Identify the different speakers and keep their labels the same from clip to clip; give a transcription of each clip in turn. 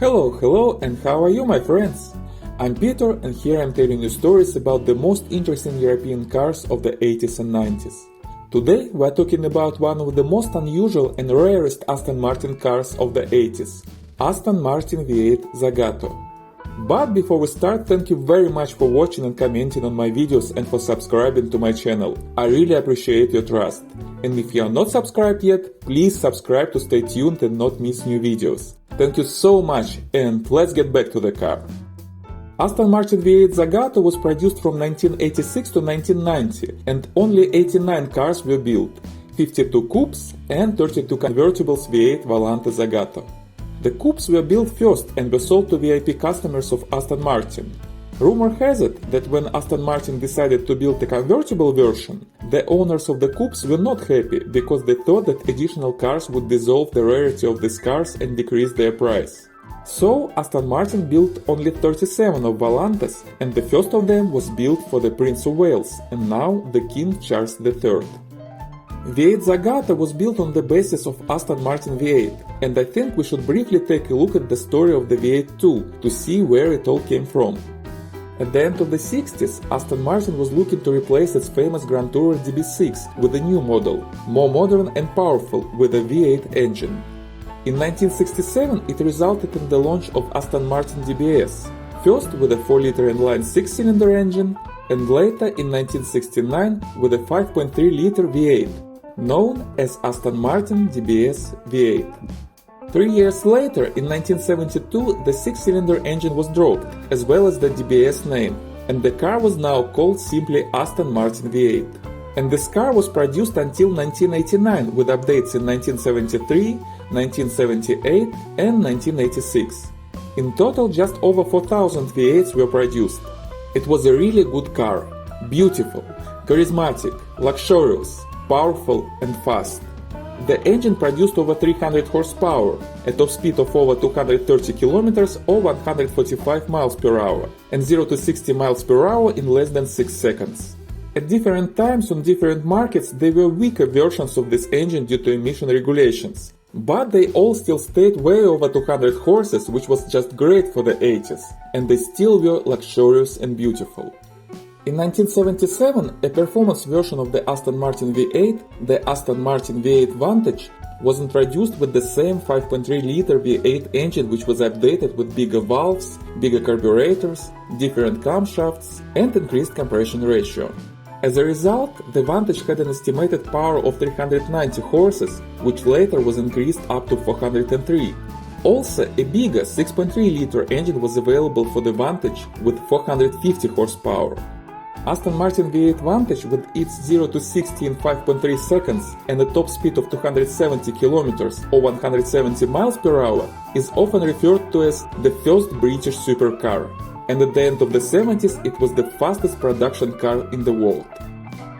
Speaker 1: Hello, and how are you, my friends? I'm Peter, and here I'm telling you stories about the most interesting European cars of the 80s and 90s. Today, we're talking about one of the most unusual and rarest Aston Martin cars of the 80s, Aston Martin V8 Zagato. But before we start, thank you very much for watching and commenting on my videos and for subscribing to my channel. I really appreciate your trust. And if you are not subscribed yet, please subscribe to stay tuned and not miss new videos. Thank you so much, and let's get back to the car. Aston Martin V8 Zagato was produced from 1986 to 1990, and only 89 cars were built, 52 coupes and 32 convertibles V8 Volante Zagato. The coupes were built first and were sold to VIP customers of Aston Martin. Rumor has it that when Aston Martin decided to build a convertible version, the owners of the coupes were not happy because they thought that additional cars would dissolve the rarity of these cars and decrease their price. So Aston Martin built only 37 of Volantes, and the first of them was built for the Prince of Wales and now the King Charles III. V8 Zagato was built on the basis of Aston Martin V8, and I think we should briefly take a look at the story of the V8 too, to see where it all came from. At the end of the 60s, Aston Martin was looking to replace its famous Grand Tourer DB6 with a new model, more modern and powerful, with a V8 engine. In 1967, it resulted in the launch of Aston Martin DBS, first with a 4-liter inline 6-cylinder engine, and later in 1969 with a 5.3-liter V8, known as Aston Martin DBS V8. 3 years later, in 1972, the 6-cylinder engine was dropped, as well as the DBS name, and the car was now called simply Aston Martin V8. And this car was produced until 1989, with updates in 1973, 1978 and 1986. In total, just over 4,000 V8s were produced. It was a really good car, beautiful, charismatic, luxurious, powerful and fast. The engine produced over 300 horsepower, a top speed of over 230 km or 145 miles per hour, and 0 to 60 miles per hour in less than 6 seconds. At different times on different markets there were weaker versions of this engine due to emission regulations, but they all still stayed way over 200 horses, which was just great for the 80s, and they still were luxurious and beautiful. In 1977, a performance version of the Aston Martin V8, the Aston Martin V8 Vantage, was introduced with the same 5.3-liter V8 engine, which was updated with bigger valves, bigger carburetors, different camshafts, and increased compression ratio. As a result, the Vantage had an estimated power of 390 horses, which later was increased up to 403. Also, a bigger 6.3-liter engine was available for the Vantage with 450 horsepower. Aston Martin V8 Vantage, with its 0 to 60 in 5.3 seconds and a top speed of 270 km or 170 miles per hour, is often referred to as the first British supercar, and at the end of the 70s it was the fastest production car in the world.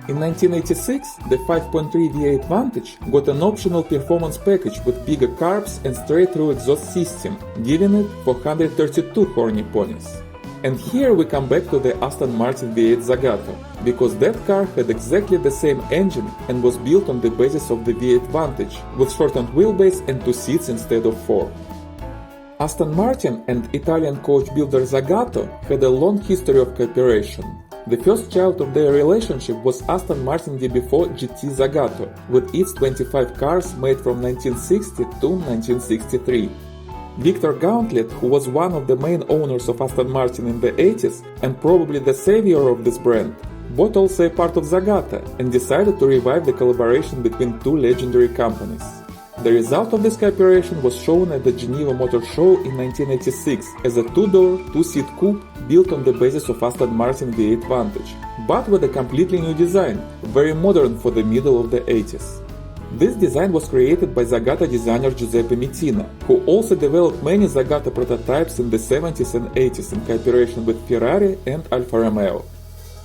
Speaker 1: In 1986, the 5.3 V8 Vantage got an optional performance package with bigger carbs and straight-through exhaust system, giving it 432 horny ponies. And here we come back to the Aston Martin V8 Zagato, because that car had exactly the same engine and was built on the basis of the V8 Vantage, with shortened wheelbase and 2 seats instead of 4. Aston Martin and Italian coach builder Zagato had a long history of cooperation. The first child of their relationship was Aston Martin DB4 GT Zagato, with its 25 cars made from 1960 to 1963. Victor Gauntlet, who was one of the main owners of Aston Martin in the 80s and probably the savior of this brand, bought also a part of Zagato and decided to revive the collaboration between two legendary companies. The result of this cooperation was shown at the Geneva Motor Show in 1986 as a 2-door, 2-seat coupe built on the basis of Aston Martin V8 Vantage, but with a completely new design, very modern for the middle of the 80s. This design was created by Zagato designer Giuseppe Mittina, who also developed many Zagato prototypes in the 70s and 80s in cooperation with Ferrari and Alfa Romeo.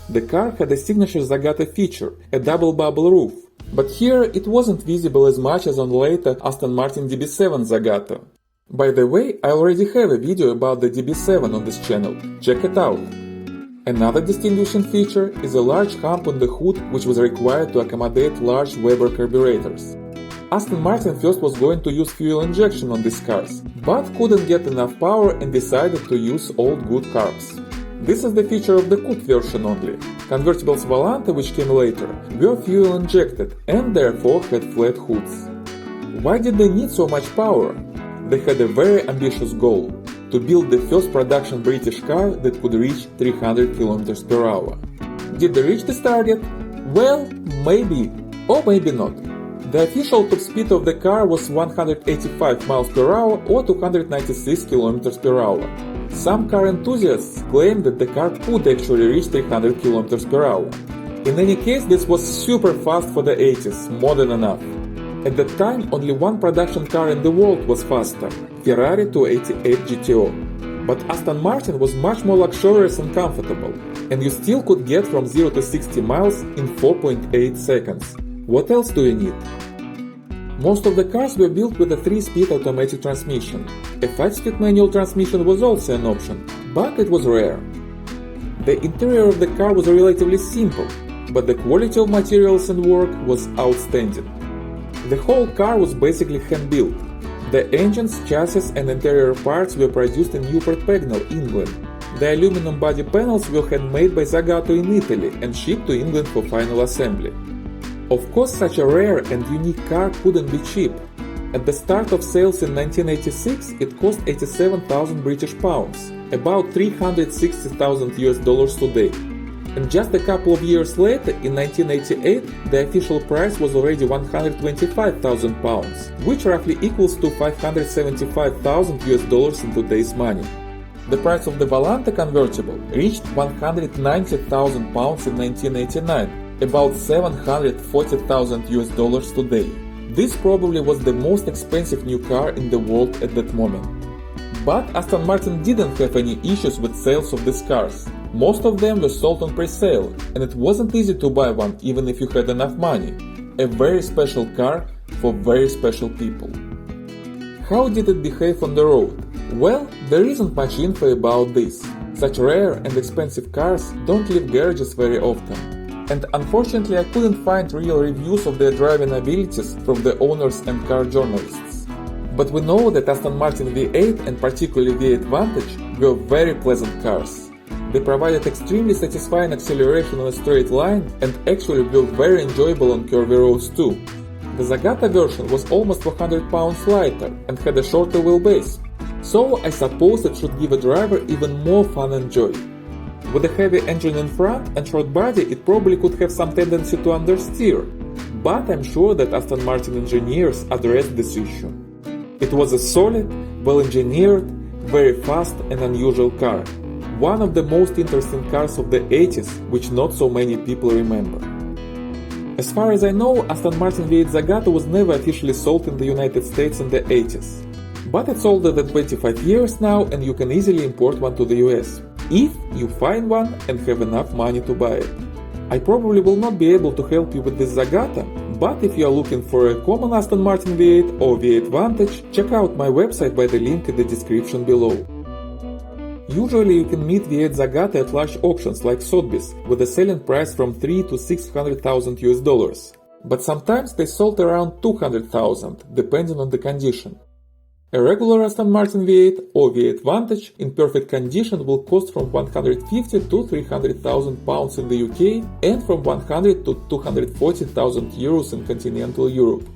Speaker 1: The car had a signature Zagato feature, a double bubble roof, but here it wasn't visible as much as on later Aston Martin DB7 Zagato. By the way, I already have a video about the DB7 on this channel, check it out. Another distinguishing feature is a large hump on the hood, which was required to accommodate large Weber carburetors. Aston Martin first was going to use fuel injection on these cars, but couldn't get enough power and decided to use old good carbs. This is the feature of the coupe version only. Convertibles Volante, which came later, were fuel injected and therefore had flat hoods. Why did they need so much power? They had a very ambitious goal: to build the first production British car that could reach 300 km per hour. Did they reach this target? Well, maybe, or maybe not. The official top speed of the car was 185 miles per hour or 296 km per hour. Some car enthusiasts claim that the car could actually reach 300 km per hour. In any case, this was super fast for the 80s, more than enough. At that time, only one production car in the world was faster, Ferrari 288 GTO. But Aston Martin was much more luxurious and comfortable, and you still could get from 0 to 60 miles in 4.8 seconds. What else do you need? Most of the cars were built with a 3-speed automatic transmission. A 5-speed manual transmission was also an option, but it was rare. The interior of the car was relatively simple, but the quality of materials and work was outstanding. The whole car was basically hand-built. The engines, chassis and interior parts were produced in Newport Pagnell, England. The aluminum body panels were handmade by Zagato in Italy and shipped to England for final assembly. Of course, such a rare and unique car couldn't be cheap. At the start of sales in 1986, it cost 87,000 British pounds, about 360,000 US dollars today. And just a couple of years later, in 1988, the official price was already 125,000 pounds, which roughly equals to 575,000 US dollars in today's money. The price of the Volante convertible reached 190,000 pounds in 1989. About 740,000 US dollars today. This probably was the most expensive new car in the world at that moment. But Aston Martin didn't have any issues with sales of these cars. Most of them were sold on pre-sale, and it wasn't easy to buy one even if you had enough money. A very special car for very special people. How did it behave on the road? Well, there isn't much info about this. Such rare and expensive cars don't leave garages very often. And unfortunately I couldn't find real reviews of their driving abilities from the owners and car journalists. But we know that Aston Martin V8 and particularly V8 Vantage were very pleasant cars. They provided extremely satisfying acceleration on a straight line and actually were very enjoyable on curvy roads too. The Zagato version was almost 400 pounds lighter and had a shorter wheelbase, so I suppose it should give a driver even more fun and joy. With a heavy engine in front and short body, it probably could have some tendency to understeer, but I'm sure that Aston Martin engineers addressed this issue. It was a solid, well-engineered, very fast and unusual car, one of the most interesting cars of the 80s, which not so many people remember. As far as I know, Aston Martin V8 Zagato was never officially sold in the United States in the 80s, but it's older than 25 years now and you can easily import one to the US. If you find one and have enough money to buy it. I probably will not be able to help you with this Zagato, but if you are looking for a common Aston Martin V8 or V8 Vantage, check out my website by the link in the description below. Usually you can meet V8 Zagato at large auctions like Sotheby's with a selling price from 3 to 600,000 US dollars, but sometimes they sold around 200,000 depending on the condition. A regular Aston Martin V8 or V8 Vantage in perfect condition will cost from 150 to 300,000 pounds in the UK and from 100 to 240,000 euros in continental Europe.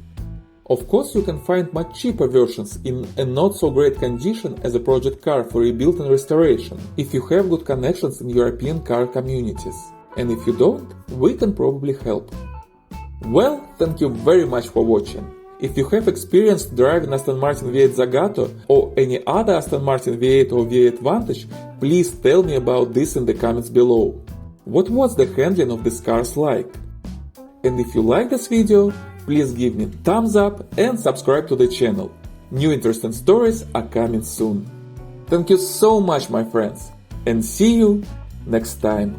Speaker 1: Of course, you can find much cheaper versions in a not so great condition as a project car for rebuild and restoration, if you have good connections in European car communities. And if you don't, we can probably help. Well, thank you very much for watching. If you have experience driving Aston Martin V8 Zagato or any other Aston Martin V8 or V8 Vantage, please tell me about this in the comments below. What was the handling of these cars like? And if you like this video, please give me thumbs up and subscribe to the channel. New interesting stories are coming soon. Thank you so much, my friends, and see you next time.